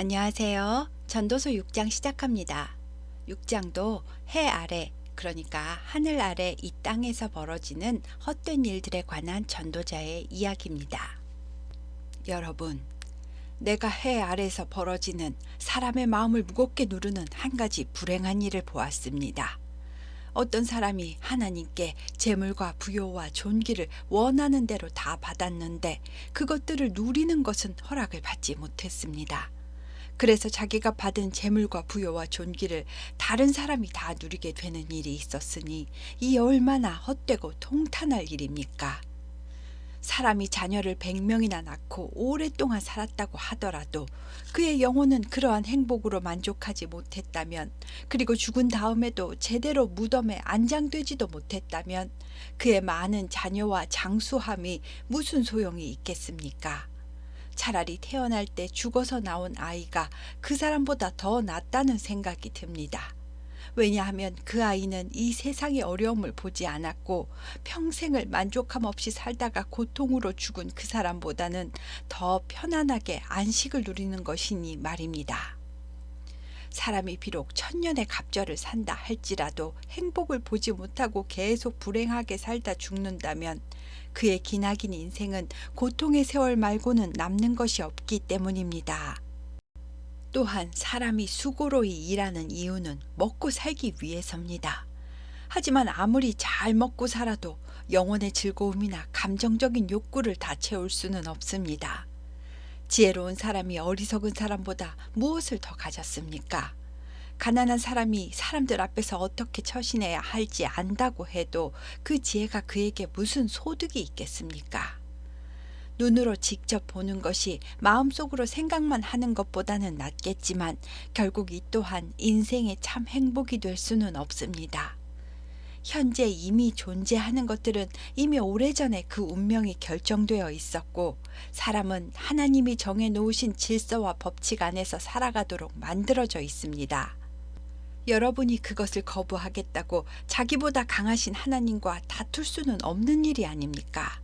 안녕하세요. 전도서 6장 시작합니다. 6장도 해 아래, 그러니까 하늘 아래 이 땅에서 벌어지는 헛된 일들에 관한 전도자의 이야기입니다. 여러분, 내가 해 아래에서 벌어지는 사람의 마음을 무겁게 누르는 한 가지 불행한 일을 보았습니다. 어떤 사람이 하나님께 재물과 부요와 존귀를 원하는 대로 다 받았는데 그것들을 누리는 것은 허락을 받지 못했습니다. 그래서 자기가 받은 재물과 부요와 존귀를 다른 사람이 다 누리게 되는 일이 있었으니 이 얼마나 헛되고 통탄할 일입니까? 사람이 자녀를 100명이나 낳고 오랫동안 살았다고 하더라도 그의 영혼은 그러한 행복으로 만족하지 못했다면, 그리고 죽은 다음에도 제대로 무덤에 안장되지도 못했다면 그의 많은 자녀와 장수함이 무슨 소용이 있겠습니까? 차라리 태어날 때 죽어서 나온 아이가 그 사람보다 더 낫다는 생각이 듭니다. 왜냐하면 그 아이는 이 세상의 어려움을 보지 않았고 평생을 만족함 없이 살다가 고통으로 죽은 그 사람보다는 더 편안하게 안식을 누리는 것이니 말입니다. 사람이 비록 천년의 갑절을 산다 할지라도 행복을 보지 못하고 계속 불행하게 살다 죽는다면 그의 기나긴 인생은 고통의 세월 말고는 남는 것이 없기 때문입니다. 또한 사람이 수고로이 일하는 이유는 먹고 살기 위해서입니다. 하지만 아무리 잘 먹고 살아도 영혼의 즐거움이나 감정적인 욕구를 다 채울 수는 없습니다. 지혜로운 사람이 어리석은 사람보다 무엇을 더 가졌습니까? 가난한 사람이 사람들 앞에서 어떻게 처신해야 할지 안다고 해도 그 지혜가 그에게 무슨 소득이 있겠습니까? 눈으로 직접 보는 것이 마음속으로 생각만 하는 것보다는 낫겠지만 결국 이 또한 인생의 참 행복이 될 수는 없습니다. 현재 이미 존재하는 것들은 이미 오래전에 그 운명이 결정되어 있었고, 사람은 하나님이 정해 놓으신 질서와 법칙 안에서 살아가도록 만들어져 있습니다. 여러분이 그것을 거부하겠다고 자기보다 강하신 하나님과 다툴 수는 없는 일이 아닙니까?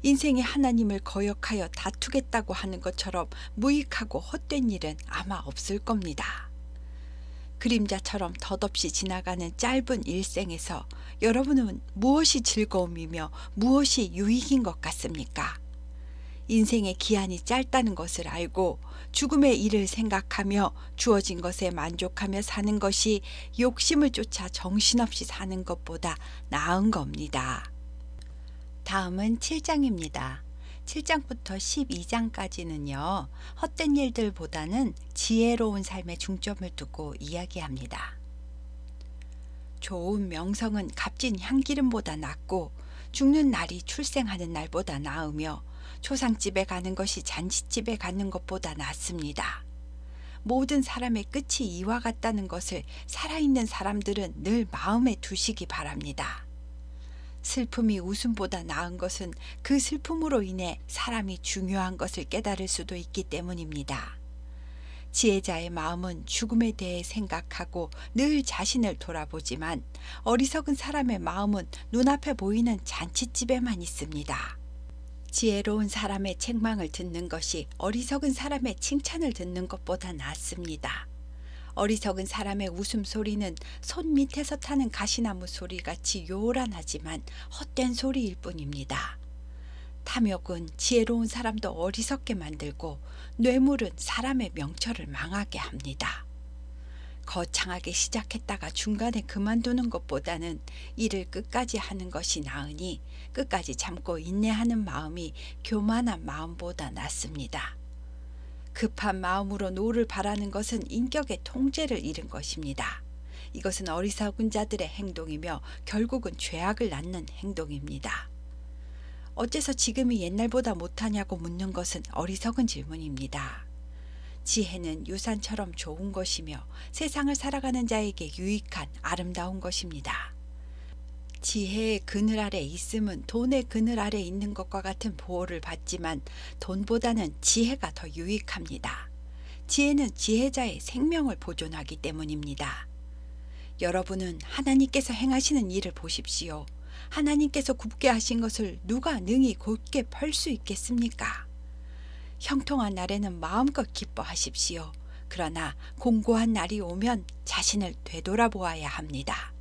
인생의 하나님을 거역하여 다투겠다고 하는 것처럼 무익하고 헛된 일은 아마 없을 겁니다. 그림자처럼 덧없이 지나가는 짧은 일생에서 여러분은 무엇이 즐거움이며 무엇이 유익인 것 같습니까? 인생의 기한이 짧다는 것을 알고 죽음의 일을 생각하며 주어진 것에 만족하며 사는 것이 욕심을 쫓아 정신없이 사는 것보다 나은 겁니다. 다음은 7장입니다. 7장부터 12장까지는요, 헛된 일들보다는 지혜로운 삶에 중점을 두고 이야기합니다. 좋은 명성은 값진 향기름보다 낫고 죽는 날이 출생하는 날보다 나으며 초상집에 가는 것이 잔치집에 가는 것보다 낫습니다. 모든 사람의 끝이 이와 같다는 것을 살아있는 사람들은 늘 마음에 두시기 바랍니다. 슬픔이 웃음보다 나은 것은 그 슬픔으로 인해 사람이 중요한 것을 깨달을 수도 있기 때문입니다. 지혜자의 마음은 죽음에 대해 생각하고 늘 자신을 돌아보지만 어리석은 사람의 마음은 눈앞에 보이는 잔치집에만 있습니다. 지혜로운 사람의 책망을 듣는 것이 어리석은 사람의 칭찬을 듣는 것보다 낫습니다. 어리석은 사람의 웃음소리는 손 밑에서 타는 가시나무 소리같이 요란하지만 헛된 소리일 뿐입니다. 탐욕은 지혜로운 사람도 어리석게 만들고 뇌물은 사람의 명철을 망하게 합니다. 거창하게 시작했다가 중간에 그만두는 것보다는 일을 끝까지 하는 것이 나으니 끝까지 참고 인내하는 마음이 교만한 마음보다 낫습니다. 급한 마음으로 노를 바라는 것은 인격의 통제를 잃은 것입니다. 이것은 어리석은 자들의 행동이며 결국은 죄악을 낳는 행동입니다. 어째서 지금이 옛날보다 못하냐고 묻는 것은 어리석은 질문입니다. 지혜는 유산처럼 좋은 것이며 세상을 살아가는 자에게 유익한 아름다운 것입니다. 지혜의 그늘 아래 있음은 돈의 그늘 아래 있는 것과 같은 보호를 받지만 돈보다는 지혜가 더 유익합니다. 지혜는 지혜자의 생명을 보존하기 때문입니다. 여러분은 하나님께서 행하시는 일을 보십시오. 하나님께서 굽게 하신 것을 누가 능히 곧게 펼 수 있겠습니까? 형통한 날에는 마음껏 기뻐하십시오. 그러나 공고한 날이 오면 자신을 되돌아보아야 합니다.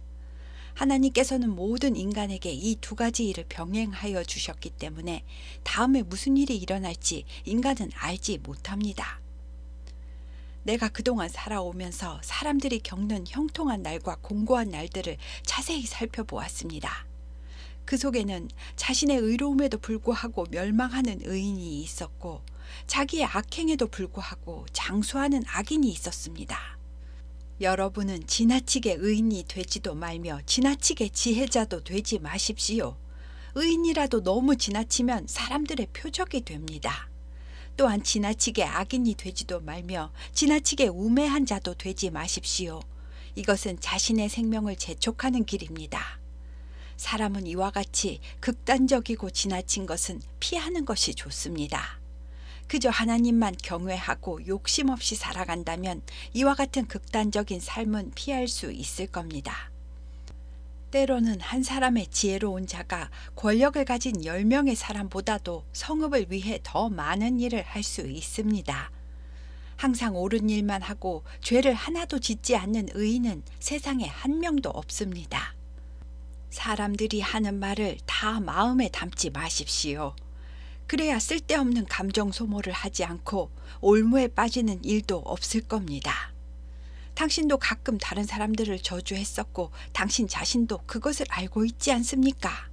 하나님께서는 모든 인간에게 이 두 가지 일을 병행하여 주셨기 때문에 다음에 무슨 일이 일어날지 인간은 알지 못합니다. 내가 그동안 살아오면서 사람들이 겪는 형통한 날과 공고한 날들을 자세히 살펴보았습니다. 그 속에는 자신의 의로움에도 불구하고 멸망하는 의인이 있었고 자기의 악행에도 불구하고 장수하는 악인이 있었습니다. 여러분은 지나치게 의인이 되지도 말며 지나치게 지혜자도 되지 마십시오. 의인이라도 너무 지나치면 사람들의 표적이 됩니다. 또한 지나치게 악인이 되지도 말며 지나치게 우매한 자도 되지 마십시오. 이것은 자신의 생명을 재촉하는 길입니다. 사람은 이와 같이 극단적이고 지나친 것은 피하는 것이 좋습니다. 그저 하나님만 경외하고 욕심 없이 살아간다면 이와 같은 극단적인 삶은 피할 수 있을 겁니다. 때로는 한 사람의 지혜로운 자가 권력을 가진 10명의 사람보다도 성읍을 위해 더 많은 일을 할 수 있습니다. 항상 옳은 일만 하고 죄를 하나도 짓지 않는 의인은 세상에 한 명도 없습니다. 사람들이 하는 말을 다 마음에 담지 마십시오. 그래야 쓸데없는 감정 소모를 하지 않고 올무에 빠지는 일도 없을 겁니다. 당신도 가끔 다른 사람들을 저주했었고 당신 자신도 그것을 알고 있지 않습니까?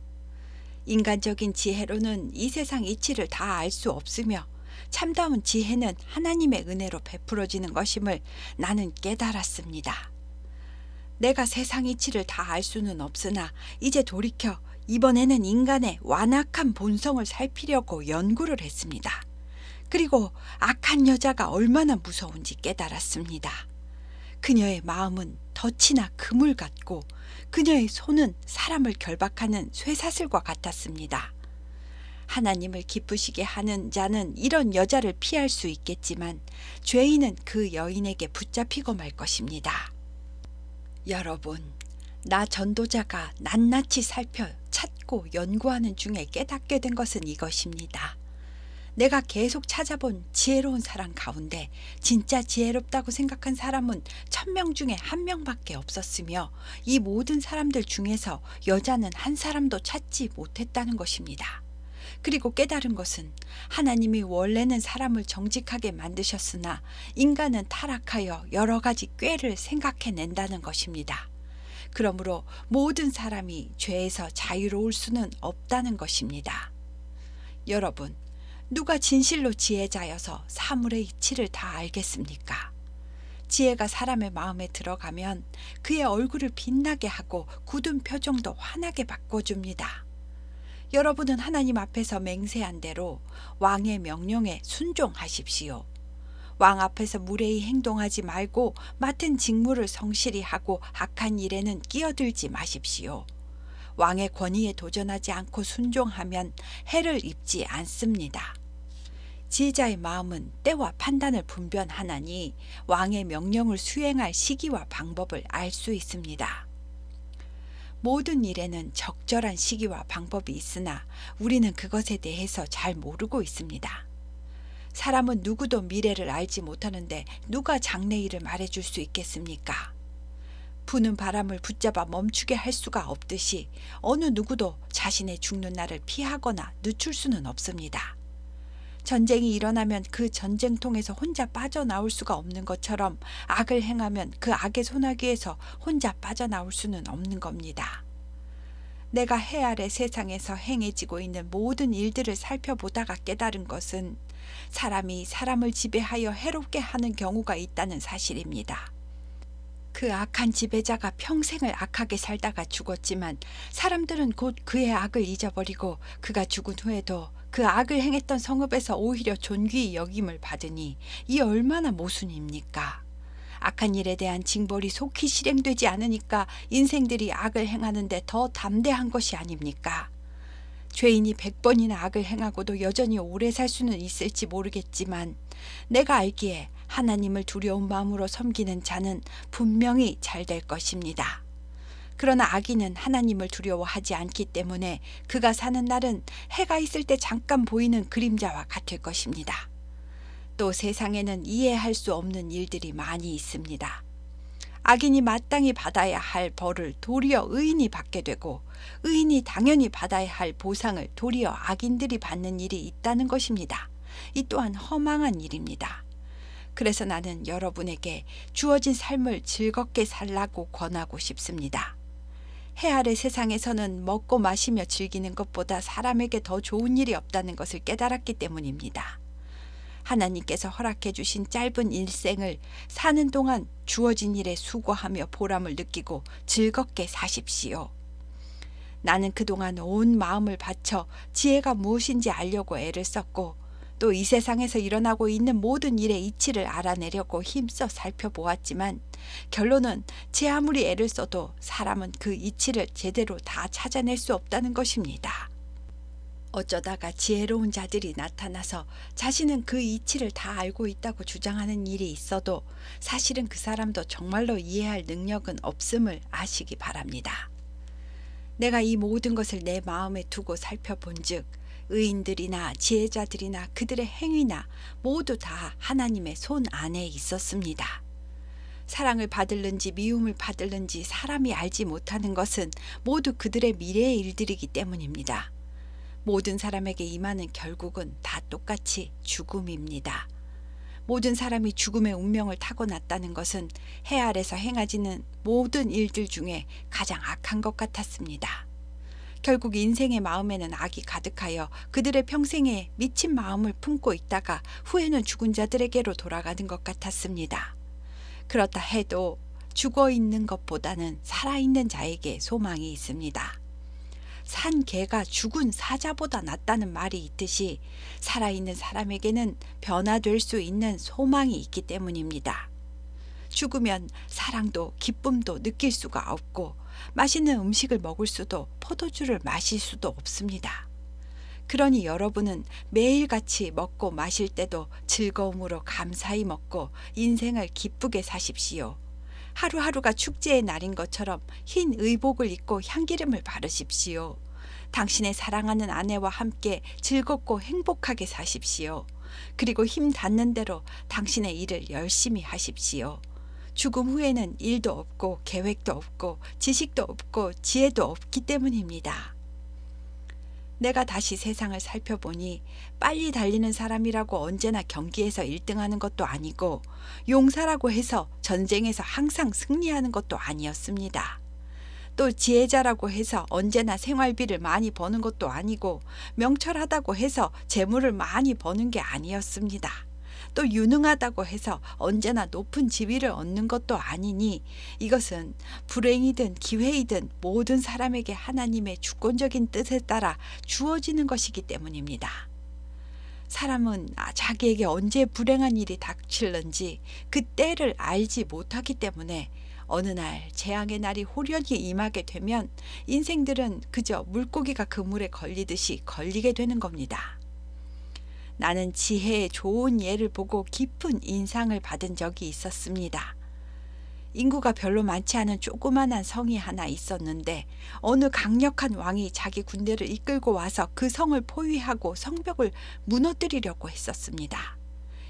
인간적인 지혜로는 이 세상 이치를 다 알 수 없으며 참다운 지혜는 하나님의 은혜로 베풀어지는 것임을 나는 깨달았습니다. 내가 세상 이치를 다 알 수는 없으나 이제 돌이켜 이번에는 인간의 완악한 본성을 살피려고 연구를 했습니다. 그리고 악한 여자가 얼마나 무서운지 깨달았습니다. 그녀의 마음은 덫이나 그물 같고 그녀의 손은 사람을 결박하는 쇠사슬과 같았습니다. 하나님을 기쁘시게 하는 자는 이런 여자를 피할 수 있겠지만 죄인은 그 여인에게 붙잡히고 말 것입니다. 여러분, 나 전도자가 낱낱이 살펴 찾고 연구하는 중에 깨닫게 된 것은 이것입니다. 내가 계속 찾아본 지혜로운 사람 가운데 진짜 지혜롭다고 생각한 사람은 1000명 중에 1명밖에 없었으며 이 모든 사람들 중에서 여자는 한 사람도 찾지 못했다는 것입니다. 그리고 깨달은 것은 하나님이 원래는 사람을 정직하게 만드셨으나 인간은 타락하여 여러 가지 꾀를 생각해낸다는 것입니다. 그러므로 모든 사람이 죄에서 자유로울 수는 없다는 것입니다. 여러분, 누가 진실로 지혜자여서 사물의 이치를 다 알겠습니까? 지혜가 사람의 마음에 들어가면 그의 얼굴을 빛나게 하고 굳은 표정도 환하게 바꿔줍니다. 여러분은 하나님 앞에서 맹세한 대로 왕의 명령에 순종하십시오. 왕 앞에서 무례히 행동하지 말고 맡은 직무를 성실히 하고 악한 일에는 끼어들지 마십시오. 왕의 권위에 도전하지 않고 순종하면 해를 입지 않습니다. 지혜자의 마음은 때와 판단을 분별하나니 왕의 명령을 수행할 시기와 방법을 알 수 있습니다. 모든 일에는 적절한 시기와 방법이 있으나 우리는 그것에 대해서 잘 모르고 있습니다. 사람은 누구도 미래를 알지 못하는데 누가 장래일을 말해줄 수 있겠습니까? 부는 바람을 붙잡아 멈추게 할 수가 없듯이 어느 누구도 자신의 죽는 날을 피하거나 늦출 수는 없습니다. 전쟁이 일어나면 그 전쟁통에서 혼자 빠져나올 수가 없는 것처럼 악을 행하면 그 악의 소나기에서 혼자 빠져나올 수는 없는 겁니다. 내가 해 아래 세상에서 행해지고 있는 모든 일들을 살펴보다가 깨달은 것은 사람이 사람을 지배하여 해롭게 하는 경우가 있다는 사실입니다. 그 악한 지배자가 평생을 악하게 살다가 죽었지만 사람들은 곧 그의 악을 잊어버리고 그가 죽은 후에도 그 악을 행했던 성읍에서 오히려 존귀히 여김을 받으니 이 얼마나 모순입니까? 악한 일에 대한 징벌이 속히 실행되지 않으니까 인생들이 악을 행하는데 더 담대한 것이 아닙니까? 죄인이 100번이나 악을 행하고도 여전히 오래 살 수는 있을지 모르겠지만 내가 알기에 하나님을 두려운 마음으로 섬기는 자는 분명히 잘 될 것입니다. 그러나 악인은 하나님을 두려워하지 않기 때문에 그가 사는 날은 해가 있을 때 잠깐 보이는 그림자와 같을 것입니다. 또 세상에는 이해할 수 없는 일들이 많이 있습니다. 악인이 마땅히 받아야 할 벌을 도리어 의인이 받게 되고, 의인이 당연히 받아야 할 보상을 도리어 악인들이 받는 일이 있다는 것입니다. 이 또한 허망한 일입니다. 그래서 나는 여러분에게 주어진 삶을 즐겁게 살라고 권하고 싶습니다. 해 아래 세상에서는 먹고 마시며 즐기는 것보다 사람에게 더 좋은 일이 없다는 것을 깨달았기 때문입니다. 하나님께서 허락해 주신 짧은 일생을 사는 동안 주어진 일에 수고하며 보람을 느끼고 즐겁게 사십시오. 나는 그동안 온 마음을 바쳐 지혜가 무엇인지 알려고 애를 썼고, 또 이 세상에서 일어나고 있는 모든 일의 이치를 알아내려고 힘써 살펴보았지만, 결론은 제 아무리 애를 써도 사람은 그 이치를 제대로 다 찾아낼 수 없다는 것입니다. 어쩌다가 지혜로운 자들이 나타나서 자신은 그 이치를 다 알고 있다고 주장하는 일이 있어도 사실은 그 사람도 정말로 이해할 능력은 없음을 아시기 바랍니다. 내가 이 모든 것을 내 마음에 두고 살펴본즉 의인들이나 지혜자들이나 그들의 행위나 모두 다 하나님의 손 안에 있었습니다. 사랑을 받을는지 미움을 받을는지 사람이 알지 못하는 것은 모두 그들의 미래의 일들이기 때문입니다. 모든 사람에게 임하는 결국은 다 똑같이 죽음입니다. 모든 사람이 죽음의 운명을 타고났다는 것은 해 아래서 행하지는 모든 일들 중에 가장 악한 것 같았습니다. 결국 인생의 마음에는 악이 가득하여 그들의 평생에 미친 마음을 품고 있다가 후에는 죽은 자들에게로 돌아가는 것 같았습니다. 그렇다 해도 죽어 있는 것보다는 살아있는 자에게 소망이 있습니다. 산 개가 죽은 사자보다 낫다는 말이 있듯이 살아있는 사람에게는 변화될 수 있는 소망이 있기 때문입니다. 죽으면 사랑도 기쁨도 느낄 수가 없고 맛있는 음식을 먹을 수도 포도주를 마실 수도 없습니다. 그러니 여러분은 매일같이 먹고 마실 때도 즐거움으로 감사히 먹고 인생을 기쁘게 사십시오. 하루하루가 축제의 날인 것처럼 흰 의복을 입고 향기름을 바르십시오. 당신의 사랑하는 아내와 함께 즐겁고 행복하게 사십시오. 그리고 힘 닿는 대로 당신의 일을 열심히 하십시오. 죽음 후에는 일도 없고 계획도 없고 지식도 없고 지혜도 없기 때문입니다. 내가 다시 세상을 살펴보니 빨리 달리는 사람이라고 언제나 경기에서 1등하는 것도 아니고 용사라고 해서 전쟁에서 항상 승리하는 것도 아니었습니다. 또 지혜자라고 해서 언제나 생활비를 많이 버는 것도 아니고 명철하다고 해서 재물을 많이 버는 게 아니었습니다. 또 유능하다고 해서 언제나 높은 지위를 얻는 것도 아니니 이것은 불행이든 기회이든 모든 사람에게 하나님의 주권적인 뜻에 따라 주어지는 것이기 때문입니다. 사람은 자기에게 언제 불행한 일이 닥칠는지 그 때를 알지 못하기 때문에 어느 날 재앙의 날이 호련히 임하게 되면 인생들은 그저 물고기가 그물에 걸리듯이 걸리게 되는 겁니다. 나는 지혜의 좋은 예를 보고 깊은 인상을 받은 적이 있었습니다. 인구가 별로 많지 않은 조그만한 성이 하나 있었는데 어느 강력한 왕이 자기 군대를 이끌고 와서 그 성을 포위하고 성벽을 무너뜨리려고 했었습니다.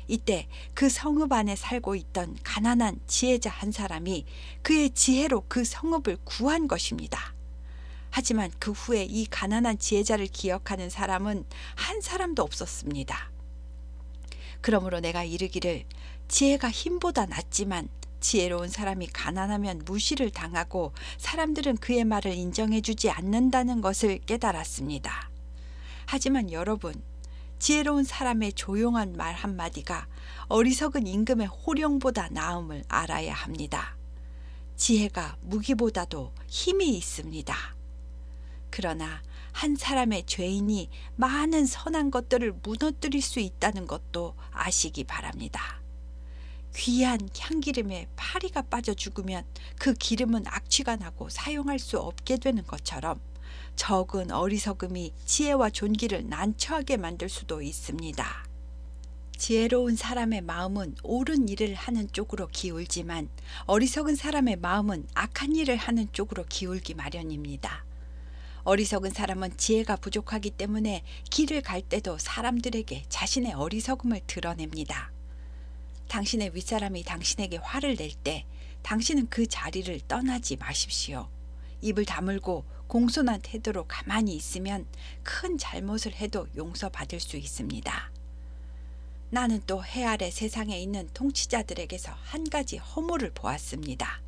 이때 그 성읍 안에 살고 있던 가난한 지혜자 한 사람이 그의 지혜로 그 성읍을 구한 것입니다. 하지만 그 후에 이 가난한 지혜자를 기억하는 사람은 한 사람도 없었습니다. 그러므로 내가 이르기를 지혜가 힘보다 낫지만 지혜로운 사람이 가난하면 무시를 당하고 사람들은 그의 말을 인정해주지 않는다는 것을 깨달았습니다. 하지만 여러분, 지혜로운 사람의 조용한 말 한마디가 어리석은 임금의 호령보다 나음을 알아야 합니다. 지혜가 무기보다도 힘이 있습니다. 그러나 한 사람의 죄인이 많은 선한 것들을 무너뜨릴 수 있다는 것도 아시기 바랍니다. 귀한 향기름에 파리가 빠져 죽으면 그 기름은 악취가 나고 사용할 수 없게 되는 것처럼 적은 어리석음이 지혜와 존귀를 난처하게 만들 수도 있습니다. 지혜로운 사람의 마음은 옳은 일을 하는 쪽으로 기울지만 어리석은 사람의 마음은 악한 일을 하는 쪽으로 기울기 마련입니다. 어리석은 사람은 지혜가 부족하기 때문에 길을 갈 때도 사람들에게 자신의 어리석음을 드러냅니다. 당신의 윗사람이 당신에게 화를 낼 때 당신은 그 자리를 떠나지 마십시오. 입을 다물고 공손한 태도로 가만히 있으면 큰 잘못을 해도 용서받을 수 있습니다. 나는 또 해 아래 세상에 있는 통치자들에게서 한 가지 허물을 보았습니다.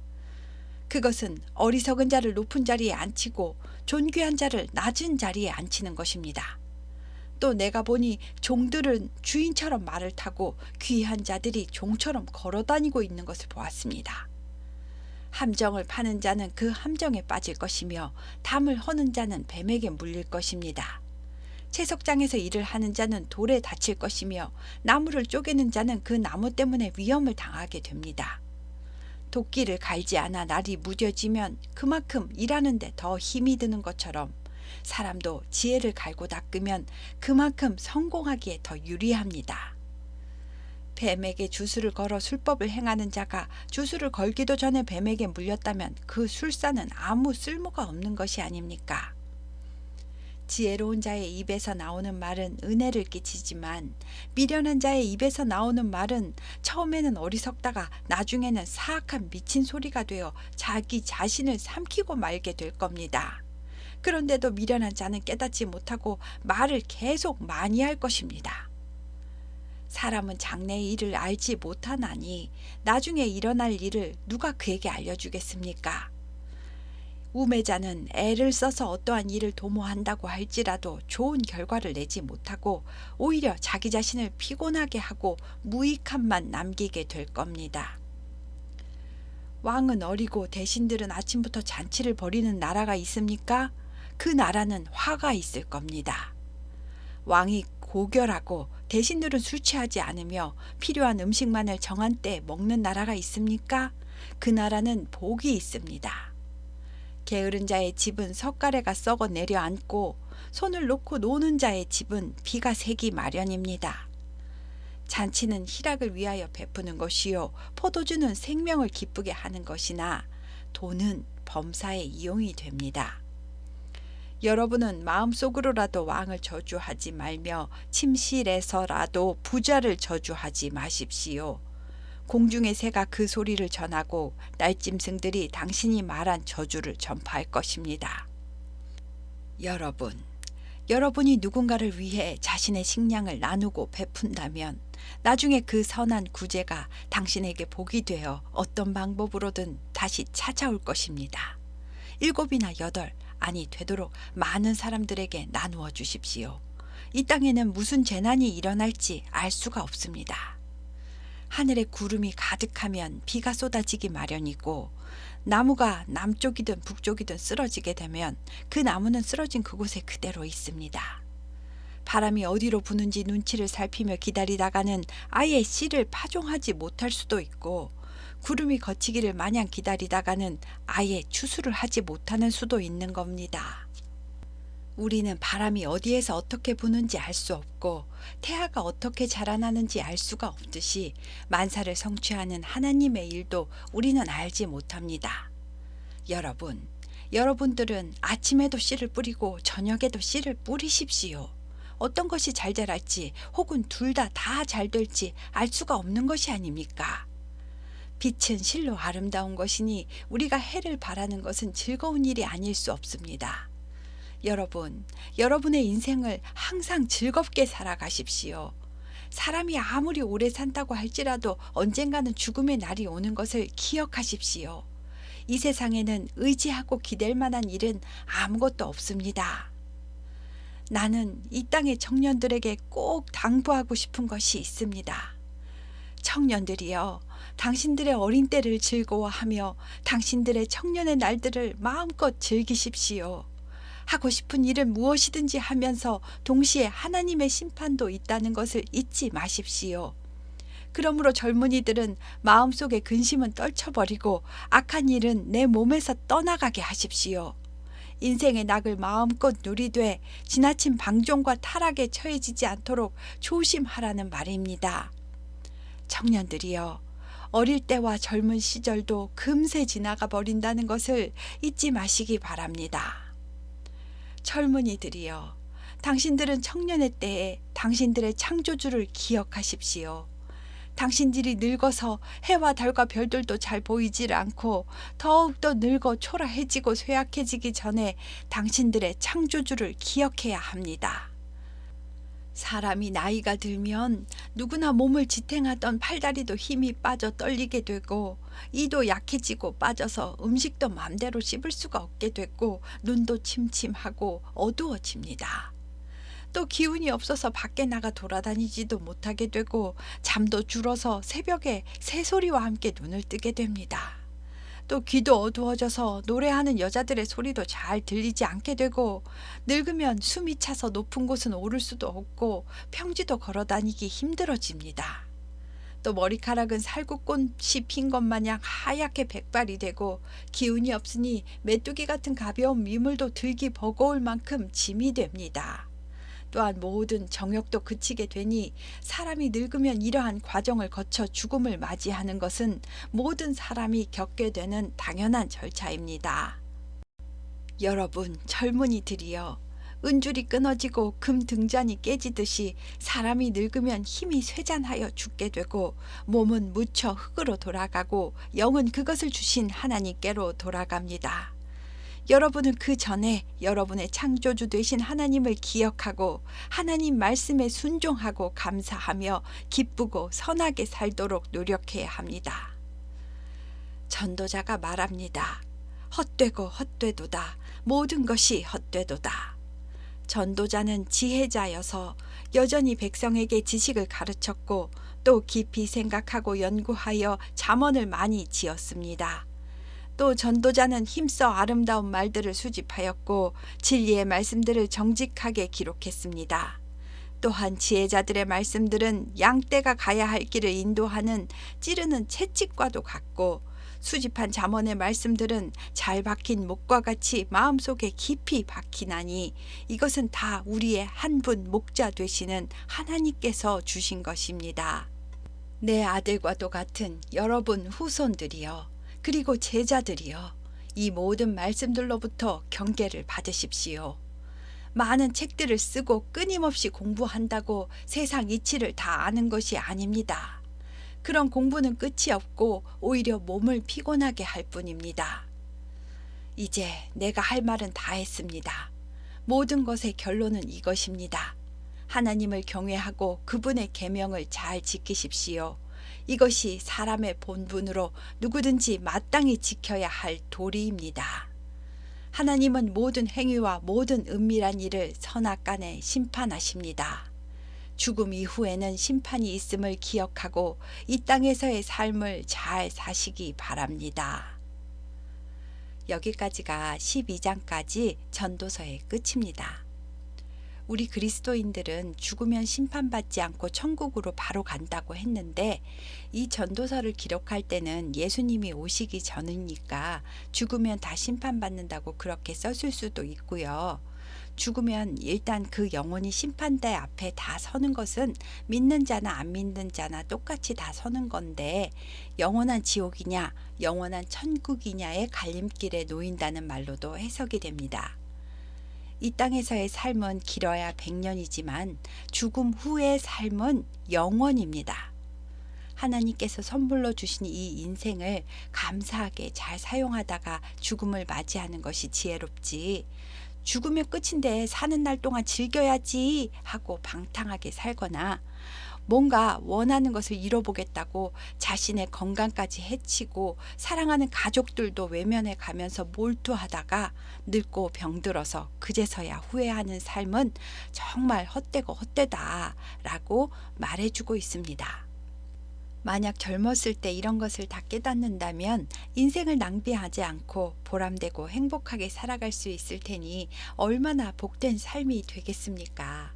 그것은 어리석은 자를 높은 자리에 앉히고 존귀한 자를 낮은 자리에 앉히는 것입니다. 또 내가 보니 종들은 주인처럼 말을 타고 귀한 자들이 종처럼 걸어다니고 있는 것을 보았습니다. 함정을 파는 자는 그 함정에 빠질 것이며 담을 허는 자는 뱀에게 물릴 것입니다. 채석장에서 일을 하는 자는 돌에 다칠 것이며 나무를 쪼개는 자는 그 나무 때문에 위험을 당하게 됩니다. 도끼를 갈지 않아 날이 무뎌지면 그만큼 일하는 데 더 힘이 드는 것처럼 사람도 지혜를 갈고 닦으면 그만큼 성공하기에 더 유리합니다. 뱀에게 주술을 걸어 술법을 행하는 자가 주술을 걸기도 전에 뱀에게 물렸다면 그 술사는 아무 쓸모가 없는 것이 아닙니까? 지혜로운 자의 입에서 나오는 말은 은혜를 끼치지만 미련한 자의 입에서 나오는 말은 처음에는 어리석다가 나중에는 사악한 미친 소리가 되어 자기 자신을 삼키고 말게 될 겁니다. 그런데도 미련한 자는 깨닫지 못하고 말을 계속 많이 할 것입니다. 사람은 장래의 일을 알지 못하나니 나중에 일어날 일을 누가 그에게 알려주겠습니까? 우매자는 애를 써서 어떠한 일을 도모한다고 할지라도 좋은 결과를 내지 못하고 오히려 자기 자신을 피곤하게 하고 무익함만 남기게 될 겁니다. 왕은 어리고 대신들은 아침부터 잔치를 벌이는 나라가 있습니까? 그 나라는 화가 있을 겁니다. 왕이 고결하고 대신들은 술 취하지 않으며 필요한 음식만을 정한 때에 먹는 나라가 있습니까? 그 나라는 복이 있습니다. 게으른 자의 집은 석가래가 썩어 내려앉고 손을 놓고 노는 자의 집은 비가 새기 마련입니다. 잔치는 희락을 위하여 베푸는 것이요 포도주는 생명을 기쁘게 하는 것이나 돈은 범사에 이용이 됩니다. 여러분은 마음속으로라도 왕을 저주하지 말며 침실에서라도 부자를 저주하지 마십시오. 공중의 새가 그 소리를 전하고 날짐승들이 당신이 말한 저주를 전파할 것입니다. 여러분이 누군가를 위해 자신의 식량을 나누고 베푼다면 나중에 그 선한 구제가 당신에게 복이 되어 어떤 방법으로든 다시 찾아올 것입니다. 7이나 8, 아니 되도록 많은 사람들에게 나누어 주십시오. 이 땅에는 무슨 재난이 일어날지 알 수가 없습니다. 하늘에 구름이 가득하면 비가 쏟아지기 마련이고 나무가 남쪽이든 북쪽이든 쓰러지게 되면 그 나무는 쓰러진 그곳에 그대로 있습니다. 바람이 어디로 부는지 눈치를 살피며 기다리다가는 아예 씨를 파종하지 못할 수도 있고 구름이 걷히기를 마냥 기다리다가는 아예 추수를 하지 못하는 수도 있는 겁니다. 우리는 바람이 어디에서 어떻게 부는지 알 수 없고 태아가 어떻게 자라나는지 알 수가 없듯이 만사를 성취하는 하나님의 일도 우리는 알지 못합니다. 여러분들은 아침에도 씨를 뿌리고 저녁에도 씨를 뿌리십시오. 어떤 것이 잘 자랄지 혹은 둘 다 잘 될지 알 수가 없는 것이 아닙니까? 빛은 실로 아름다운 것이니 우리가 해를 바라는 것은 즐거운 일이 아닐 수 없습니다. 여러분의 인생을 항상 즐겁게 살아가십시오. 사람이 아무리 오래 산다고 할지라도 언젠가는 죽음의 날이 오는 것을 기억하십시오. 이 세상에는 의지하고 기댈 만한 일은 아무것도 없습니다. 나는 이 땅의 청년들에게 꼭 당부하고 싶은 것이 있습니다. 청년들이여, 당신들의 어린 때를 즐거워하며 당신들의 청년의 날들을 마음껏 즐기십시오. 하고 싶은 일은 무엇이든지 하면서 동시에 하나님의 심판도 있다는 것을 잊지 마십시오. 그러므로 젊은이들은 마음속의 근심은 떨쳐버리고 악한 일은 내 몸에서 떠나가게 하십시오. 인생의 낙을 마음껏 누리되 지나친 방종과 타락에 처해지지 않도록 조심하라는 말입니다. 청년들이여, 어릴 때와 젊은 시절도 금세 지나가 버린다는 것을 잊지 마시기 바랍니다. 젊은이들이여, 당신들은 청년의 때에 당신들의 창조주를 기억하십시오. 당신들이 늙어서 해와 달과 별들도 잘 보이질 않고 더욱더 늙어 초라해지고 쇠약해지기 전에 당신들의 창조주를 기억해야 합니다. 사람이 나이가 들면 누구나 몸을 지탱하던 팔다리도 힘이 빠져 떨리게 되고 이도 약해지고 빠져서 음식도 마음대로 씹을 수가 없게 되고 눈도 침침하고 어두워집니다. 또 기운이 없어서 밖에 나가 돌아다니지도 못하게 되고 잠도 줄어서 새벽에 새소리와 함께 눈을 뜨게 됩니다. 또 귀도 어두워져서 노래하는 여자들의 소리도 잘 들리지 않게 되고 늙으면 숨이 차서 높은 곳은 오를 수도 없고 평지도 걸어 다니기 힘들어집니다. 또 머리카락은 살구꽃이 핀 것 마냥 하얗게 백발이 되고 기운이 없으니 메뚜기 같은 가벼운 미물도 들기 버거울 만큼 짐이 됩니다. 또한 모든 정욕도 그치게 되니 사람이 늙으면 이러한 과정을 거쳐 죽음을 맞이하는 것은 모든 사람이 겪게 되는 당연한 절차입니다. 여러분 젊은이들이여, 은줄이 끊어지고 금 등잔이 깨지듯이 사람이 늙으면 힘이 쇠잔하여 죽게 되고 몸은 묻혀 흙으로 돌아가고 영은 그것을 주신 하나님께로 돌아갑니다. 여러분은 그 전에 여러분의 창조주 되신 하나님을 기억하고 하나님 말씀에 순종하고 감사하며 기쁘고 선하게 살도록 노력해야 합니다. 전도자가 말합니다. 헛되고 헛되도다. 모든 것이 헛되도다. 전도자는 지혜자여서 여전히 백성에게 지식을 가르쳤고 또 깊이 생각하고 연구하여 잠언을 많이 지었습니다. 또 전도자는 힘써 아름다운 말들을 수집하였고 진리의 말씀들을 정직하게 기록했습니다. 또한 지혜자들의 말씀들은 양떼가 가야 할 길을 인도하는 찌르는 채찍과도 같고 수집한 잠언의 말씀들은 잘 박힌 목과 같이 마음속에 깊이 박히나니 이것은 다 우리의 한 분 목자 되시는 하나님께서 주신 것입니다. 내 아들과도 같은 여러분 후손들이여, 그리고 제자들이여, 이 모든 말씀들로부터 경계를 받으십시오. 많은 책들을 쓰고 끊임없이 공부한다고 세상 이치를 다 아는 것이 아닙니다. 그런 공부는 끝이 없고 오히려 몸을 피곤하게 할 뿐입니다. 이제 내가 할 말은 다 했습니다. 모든 것의 결론은 이것입니다. 하나님을 경외하고 그분의 계명을 잘 지키십시오. 이것이 사람의 본분으로 누구든지 마땅히 지켜야 할 도리입니다. 하나님은 모든 행위와 모든 은밀한 일을 선악간에 심판하십니다. 죽음 이후에는 심판이 있음을 기억하고 이 땅에서의 삶을 잘 사시기 바랍니다. 여기까지가 12장까지 전도서의 끝입니다. 우리 그리스도인들은 죽으면 심판받지 않고 천국으로 바로 간다고 했는데 이 전도서를 기록할 때는 예수님이 오시기 전이니까 죽으면 다 심판받는다고 그렇게 썼을 수도 있고요. 죽으면 일단 그 영혼이 심판대 앞에 다 서는 것은 믿는 자나 안 믿는 자나 똑같이 다 서는 건데 영원한 지옥이냐 영원한 천국이냐의 갈림길에 놓인다는 말로도 해석이 됩니다. 이 땅에서의 삶은 길어야 100년이지만 죽음 후의 삶은 영원입니다. 하나님께서 선물로 주신 이 인생을 감사하게 잘 사용하다가 죽음을 맞이하는 것이 지혜롭지, 죽으면 끝인데 사는 날 동안 즐겨야지 하고 방탕하게 살거나 뭔가 원하는 것을 이뤄보겠다고 자신의 건강까지 해치고 사랑하는 가족들도 외면해 가면서 몰두하다가 늙고 병들어서 그제서야 후회하는 삶은 정말 헛되고 헛되다라고 말해주고 있습니다. 만약 젊었을 때 이런 것을 다 깨닫는다면 인생을 낭비하지 않고 보람되고 행복하게 살아갈 수 있을 테니 얼마나 복된 삶이 되겠습니까?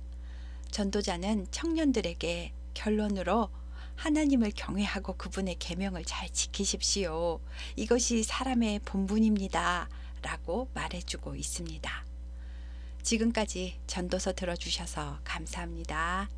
전도자는 청년들에게 결론으로 하나님을 경외하고 그분의 계명을 잘 지키십시오. 이것이 사람의 본분입니다. 라고 말해주고 있습니다. 지금까지 전도서 들어주셔서 감사합니다.